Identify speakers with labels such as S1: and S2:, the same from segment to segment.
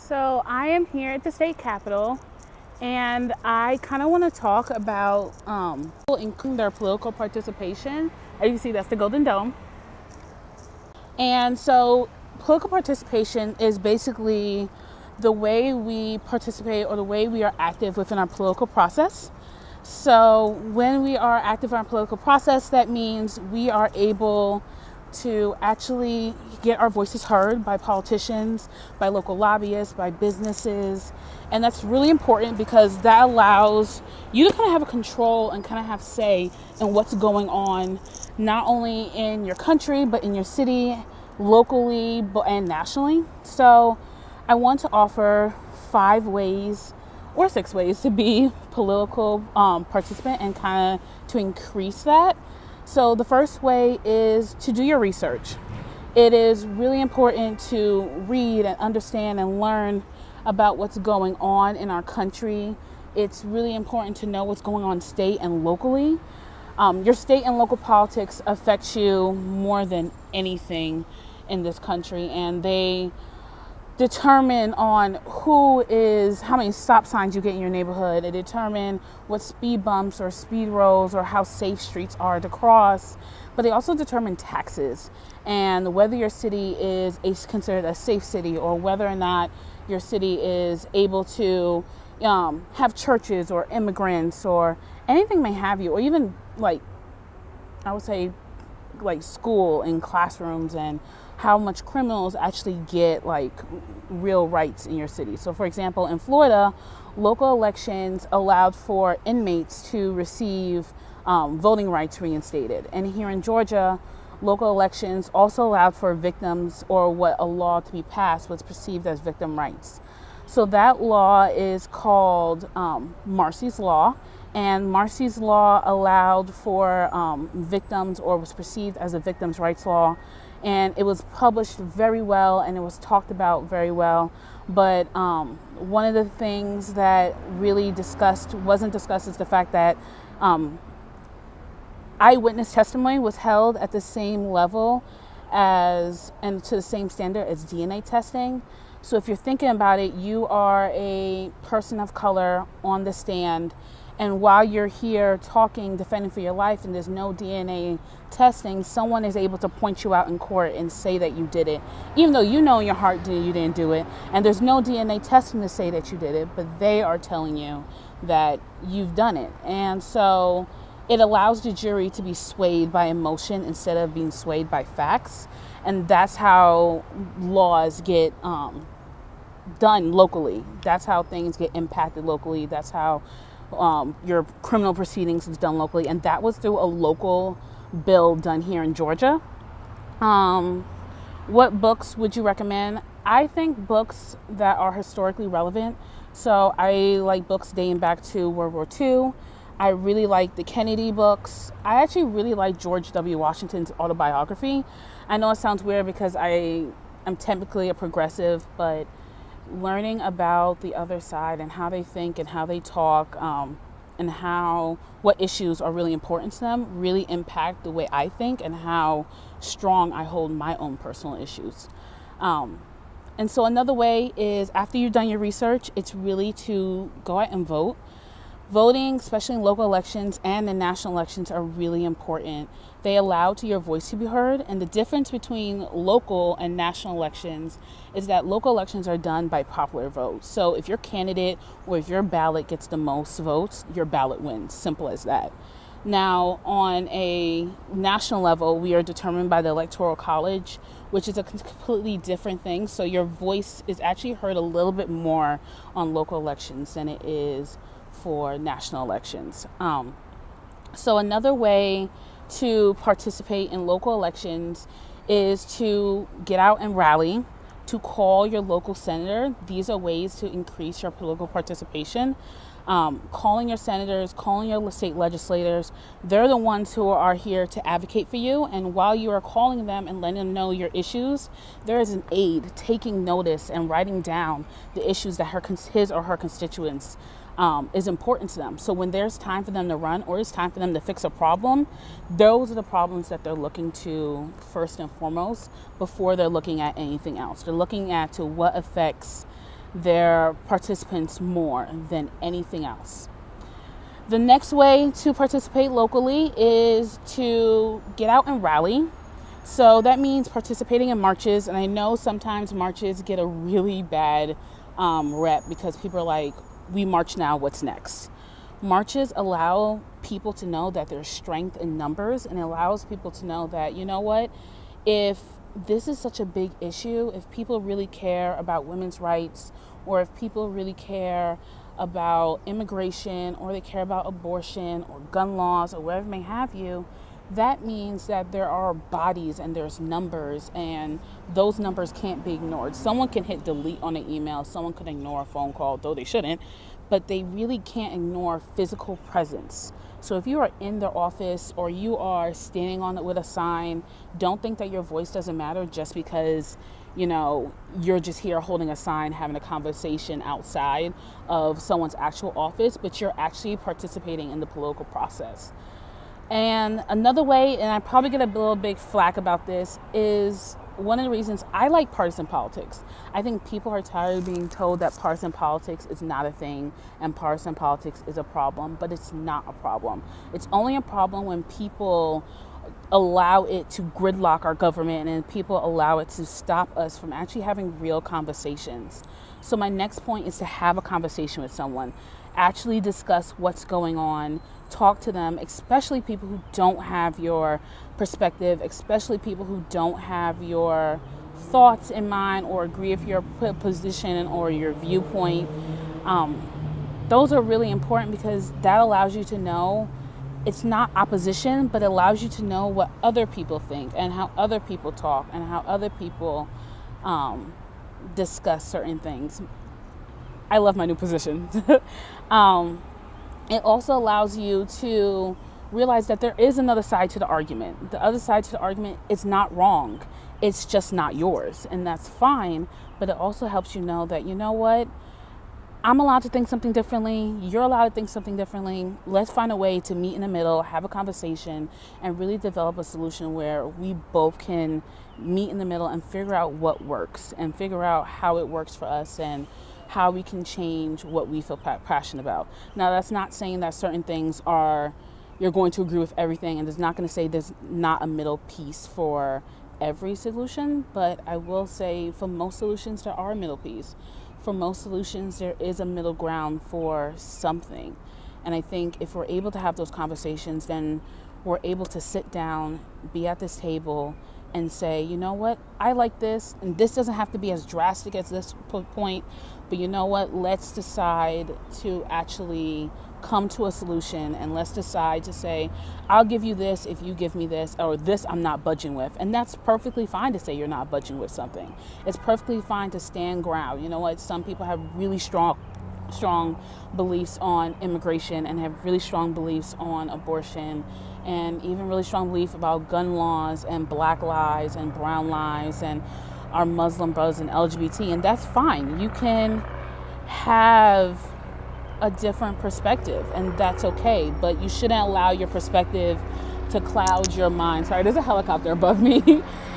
S1: So I am here at the state capitol, and I kind of want to talk about increasing their political participation. As you see, that's the Golden Dome. And so political participation is basically the way we participate or the way we are active within our political process. So when we are active in our political process, that means we are able to actually get our voices heard by politicians, by local lobbyists, by businesses. And that's really important because that allows you to kind of have a control and kind of have say in what's going on, not only in your country, but in your city, locally, and nationally. So I want to offer 5 ways or 6 ways to be political participant and kind of to increase that. So the first way is to do your research. It is really important to read and understand and learn about what's going on in our country. It's really important to know what's going on state and locally. Your state and local politics affect you more than anything in this country, and they determine on how many stop signs you get in your neighborhood. They determine what speed bumps or speed rows or how safe streets are to cross. But they also determine taxes and whether your city is considered a safe city, or whether or not your city is able to have churches or immigrants or anything may have you, or even I would say school and classrooms, and how much criminals actually get real rights in your city. So for example, in Florida, local elections allowed for inmates to receive voting rights reinstated. And here in Georgia, local elections also allowed for victims, or what a law to be passed was perceived as victim rights. So that law is called Marsy's Law. And Marsy's Law allowed for victims, or was perceived as a victims' rights law. And it was published very well, and it was talked about very well. But one of the things that really wasn't discussed is the fact that eyewitness testimony was held at the same level and to the same standard as DNA testing. So if you're thinking about it, you are a person of color on the stand, and while you're here talking, defending for your life, and there's no DNA testing, someone is able to point you out in court and say that you did it, even though you know in your heart you didn't do it. And there's no DNA testing to say that you did it, but they are telling you that you've done it. And so it allows the jury to be swayed by emotion instead of being swayed by facts. And that's how laws get done locally. That's how things get impacted locally. That's how your criminal proceedings is done locally, and that was through a local bill done here in Georgia. What books would you recommend? I think books that are historically relevant. So I like books dating back to World War II. I really like the Kennedy books. I actually really like George W. Washington's autobiography. I know it sounds weird because I am typically a progressive, but learning about the other side and how they think and how they talk, and what issues are really important to them really impact the way I think and how strong I hold my own personal issues. And so another way is, after you've done your research, it's really to go out and vote. Voting, especially in local elections and in national elections, are really important. They allow your voice to be heard. And the difference between local and national elections is that local elections are done by popular vote. So if your candidate or if your ballot gets the most votes, your ballot wins. Simple as that. Now, on a national level, we are determined by the Electoral College, which is a completely different thing. So your voice is actually heard a little bit more on local elections than it is for national elections. So another way to participate in local elections is to get out and rally, to call your local senator. These are ways to increase your political participation. Calling your senators, calling your state legislators. They're the ones who are here to advocate for you. And while you are calling them and letting them know your issues, there is an aide taking notice and writing down the issues that his or her constituents is important to them. So when there's time for them to run, or it's time for them to fix a problem, those are the problems that they're looking to first and foremost before they're looking at anything else. They're looking at to what affects their participants more than anything else. The next way to participate locally is to get out and rally. So that means participating in marches. And I know sometimes marches get a really bad rep because people are like, we march now, what's next? Marches allow people to know that there's strength in numbers, and it allows people to know that, you know what, if this is such a big issue, if people really care about women's rights, or if people really care about immigration, or they care about abortion or gun laws or whatever may have you, that means that there are bodies and there's numbers, and those numbers can't be ignored. Someone can hit delete on an email, someone can ignore a phone call, though they shouldn't, but they really can't ignore physical presence. So if you are in their office or you are standing on it with a sign, don't think that your voice doesn't matter just because, you know, you're just here holding a sign, having a conversation outside of someone's actual office, but you're actually participating in the political process. And another way, and I probably get a little big flack about this, is one of the reasons I like partisan politics. I think people are tired of being told that partisan politics is not a thing and partisan politics is a problem, but it's not a problem. It's only a problem when people allow it to gridlock our government and people allow it to stop us from actually having real conversations. So my next point is to have a conversation with someone, actually discuss what's going on, talk to them, especially people who don't have your perspective, especially people who don't have your thoughts in mind or agree with your position or your viewpoint. Those are really important because that allows you to know it's not opposition, but it allows you to know what other people think and how other people talk and how other people discuss certain things. I love my new position. It also allows you to realize that there is another side to the argument. The other side to the argument is not wrong. It's just not yours. And that's fine. But it also helps you know that, you know what? I'm allowed to think something differently. You're allowed to think something differently. Let's find a way to meet in the middle, have a conversation, and really develop a solution where we both can meet in the middle and figure out what works and figure out how it works for us and how we can change what we feel passionate about. Now, that's not saying that certain things you're going to agree with everything, and it's not going to say there's not a middle piece for every solution, but I will say for most solutions, there are a middle piece. For most solutions, there is a middle ground for something. And I think if we're able to have those conversations, then we're able to sit down, be at this table, and say, you know what, I like this, and this doesn't have to be as drastic as this point, but you know what, let's decide to actually come to a solution, and let's decide to say, I'll give you this if you give me this, or this I'm not budging with. And that's perfectly fine to say you're not budging with something. It's perfectly fine to stand ground. You know what, some people have really strong beliefs on immigration and have really strong beliefs on abortion and even really strong belief about gun laws and black lives and brown lives and our Muslim brothers and LGBT, and that's fine. You can have a different perspective and that's okay, but you shouldn't allow your perspective to cloud your mind. Sorry, there's a helicopter above me.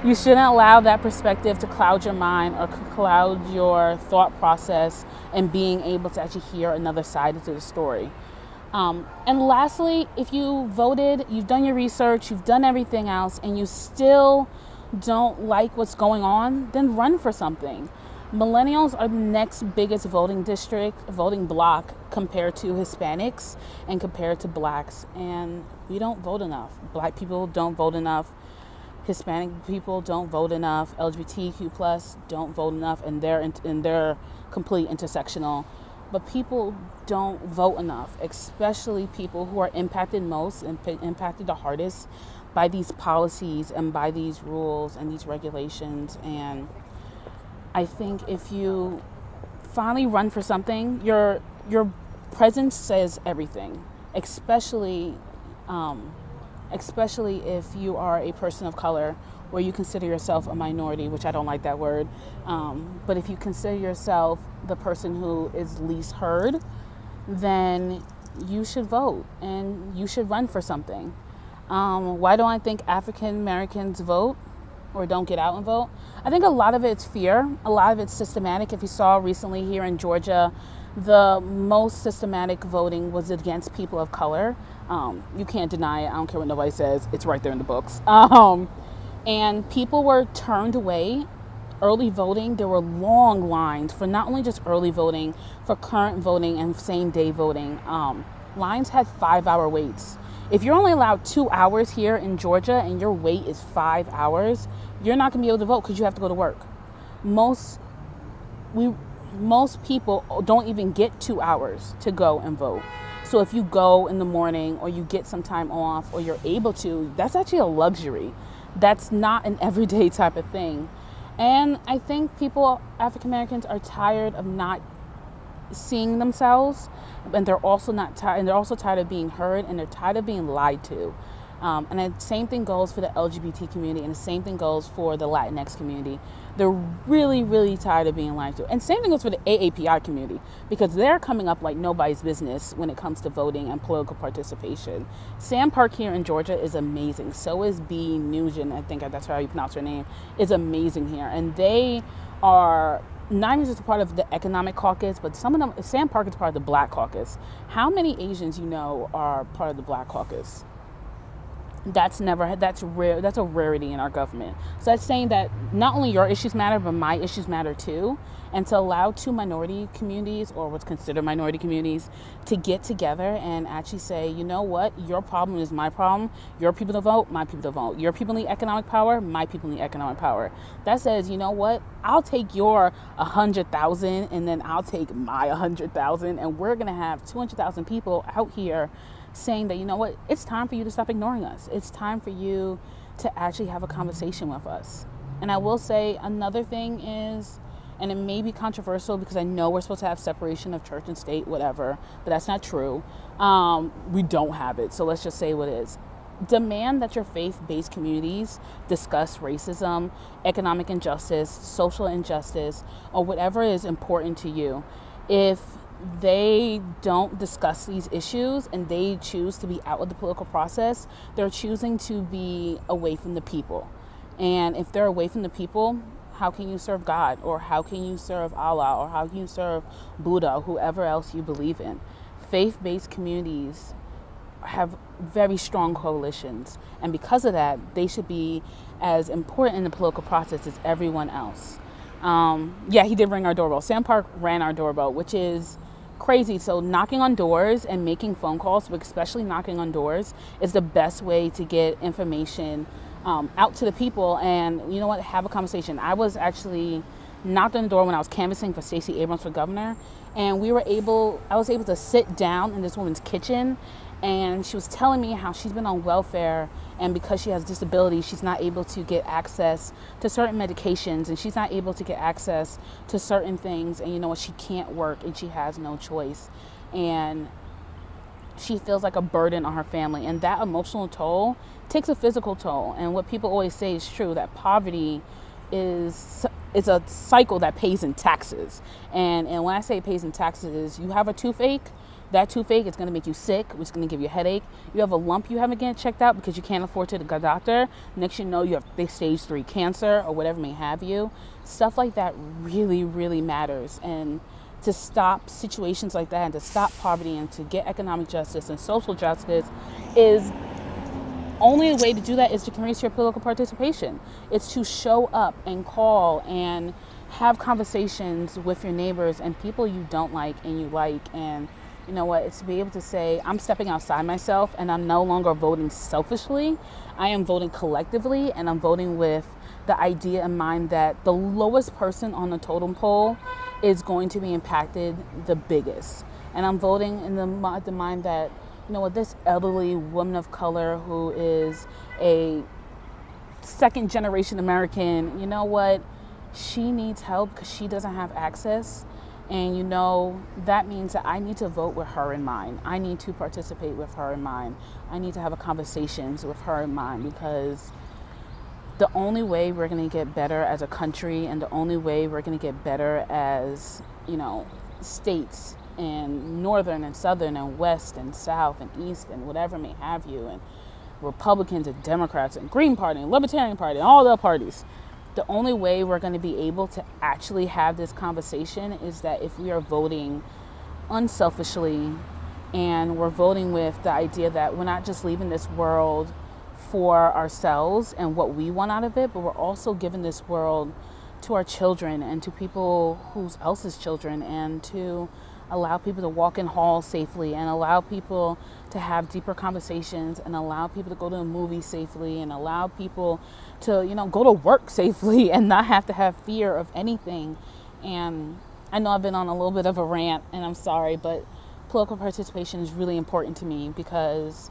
S1: You shouldn't allow that perspective to cloud your mind or cloud your thought process and being able to actually hear another side to the story. And lastly, if you voted, you've done your research, you've done everything else, and you still don't like what's going on, then run for something. Millennials are the next biggest voting block compared to Hispanics and compared to blacks. And we don't vote enough. Black people don't vote enough. Hispanic people don't vote enough. LGBTQ plus don't vote enough, and they're complete intersectional. But people don't vote enough, especially people who are impacted most and impacted the hardest by these policies and by these rules and these regulations. And I think if you finally run for something, your presence says everything, especially if you are a person of color or you consider yourself a minority, which I don't like that word. But if you consider yourself the person who is least heard, then you should vote and you should run for something. Why don't I think African Americans vote? or don't get out and vote. I think a lot of it's fear. A lot of it's systematic. If you saw recently here in Georgia, the most systematic voting was against people of color. You can't deny it. I don't care what nobody says. It's right there in the books. And people were turned away. Early voting, there were long lines for not only just early voting, for current voting and same day voting. Lines had 5-hour waits. If you're only allowed 2 hours here in Georgia and your wait is 5 hours, you're not going to be able to vote because you have to go to work. Most people don't even get 2 hours to go and vote. So if you go in the morning or you get some time off or you're able to, that's actually a luxury. That's not an everyday type of thing. And I think people, African Americans, are tired of not seeing themselves, and they're also tired of being heard, and they're tired of being lied to. And the same thing goes for the LGBT community, and the same thing goes for the Latinx community. They're really, really tired of being lied to. And same thing goes for the AAPI community, because they're coming up like nobody's business when it comes to voting and political participation. Sam Park here in Georgia is amazing. So is B. Nugent, I think that's how you pronounce her name, is amazing here. And they are not even just a part of the economic caucus, but some of them, Sam Park is part of the Black caucus. How many Asians you know are part of the Black caucus? That's rare. That's a rarity in our government. So that's saying that not only your issues matter, but my issues matter too. And to allow two minority communities, or what's considered minority communities, to get together and actually say, you know what, your problem is my problem. Your people to vote, my people to vote. Your people need economic power, my people need economic power. That says, you know what, I'll take your 100,000 and then I'll take my 100,000, and we're gonna have 200,000 people out here saying that, you know what, it's time for you to stop ignoring us. It's time for you to actually have a conversation with us. And I will say another thing is, and it may be controversial because I know we're supposed to have separation of church and state, whatever, but that's not true. We don't have it. So let's just say what it is. Demand that your faith-based communities discuss racism, economic injustice, social injustice, or whatever is important to you. If they don't discuss these issues and they choose to be out of the political process, they're choosing to be away from the people. And if they're away from the people, how can you serve God, or how can you serve Allah, or how can you serve Buddha, or whoever else you believe in? Faith-based communities have very strong coalitions, and because of that, they should be as important in the political process as everyone else. He did ring our doorbell. Sam Park ran our doorbell, which is crazy. So knocking on doors and making phone calls, but especially knocking on doors, is the best way to get information out to the people. And you know what, have a conversation. I was actually knocked on the door when I was canvassing for Stacey Abrams for governor, and I was able to sit down in this woman's kitchen, and she was telling me how she's been on welfare, and because she has disabilities, she's not able to get access to certain medications, and she's not able to get access to certain things, and you know what, she can't work and she has no choice, and she feels like a burden on her family, and that emotional toll takes a physical toll. And what people always say is true, that poverty is a cycle that pays in taxes. And when I say it pays in taxes, you have a toothache, that toothache is going to make you sick, which is going to give you a headache. You have a lump you haven't get checked out because you can't afford to go to the doctor. Next you know, you have stage 3 cancer or whatever may have you. Stuff like that really, really matters. And to stop situations like that, and to stop poverty, and to get economic justice and social justice, is only way to do that is to increase your political participation. It's to show up and call and have conversations with your neighbors and people you don't like and you like. And you know what, it's to be able to say, I'm stepping outside myself, and I'm no longer voting selfishly. I am voting collectively, and I'm voting with the idea in mind that the lowest person on the totem pole is going to be impacted the biggest. And I'm voting in the mind that, you know what, this elderly woman of color who is a second generation American, you know what, she needs help because she doesn't have access. And you know, that means that I need to vote with her in mind. I need to participate with her in mind. I need to have a conversations with her in mind, because the only way we're going to get better as a country, and the only way we're going to get better as, you know, states, and northern and southern and west and south and east and whatever may have you, and Republicans and Democrats and Green Party and Libertarian Party and all the parties. The only way we're going to be able to actually have this conversation is that if we are voting unselfishly, and we're voting with the idea that we're not just leaving this world for ourselves and what we want out of it, but we're also giving this world to our children and to people who's else's children, and to allow people to walk in halls safely, and allow people to have deeper conversations, and allow people to go to a movie safely, and allow people to, go to work safely and not have to have fear of anything. And I know I've been on a little bit of a rant, and I'm sorry, but political participation is really important to me, because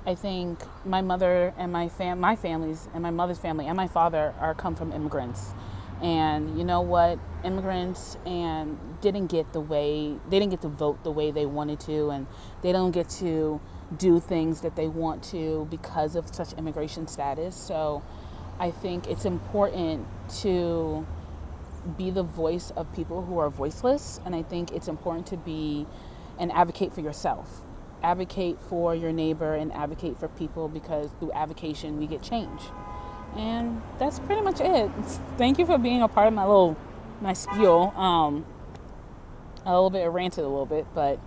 S1: I think my mother and my families and my mother's family and my father come from immigrants. And you know what? Immigrants and didn't get to vote the way they wanted to, and they don't get to do things that they want to because of such immigration status. So I think it's important to be the voice of people who are voiceless, and I think it's important to be and advocate for yourself, advocate for your neighbor, and advocate for people, because through advocation we get change. And that's pretty much it. Thank you for being a part of my spiel. A little bit ranted a little bit, but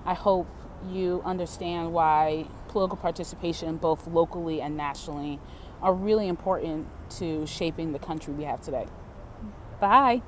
S1: I hope you understand why political participation, both locally and nationally, are really important to shaping the country we have today. Bye.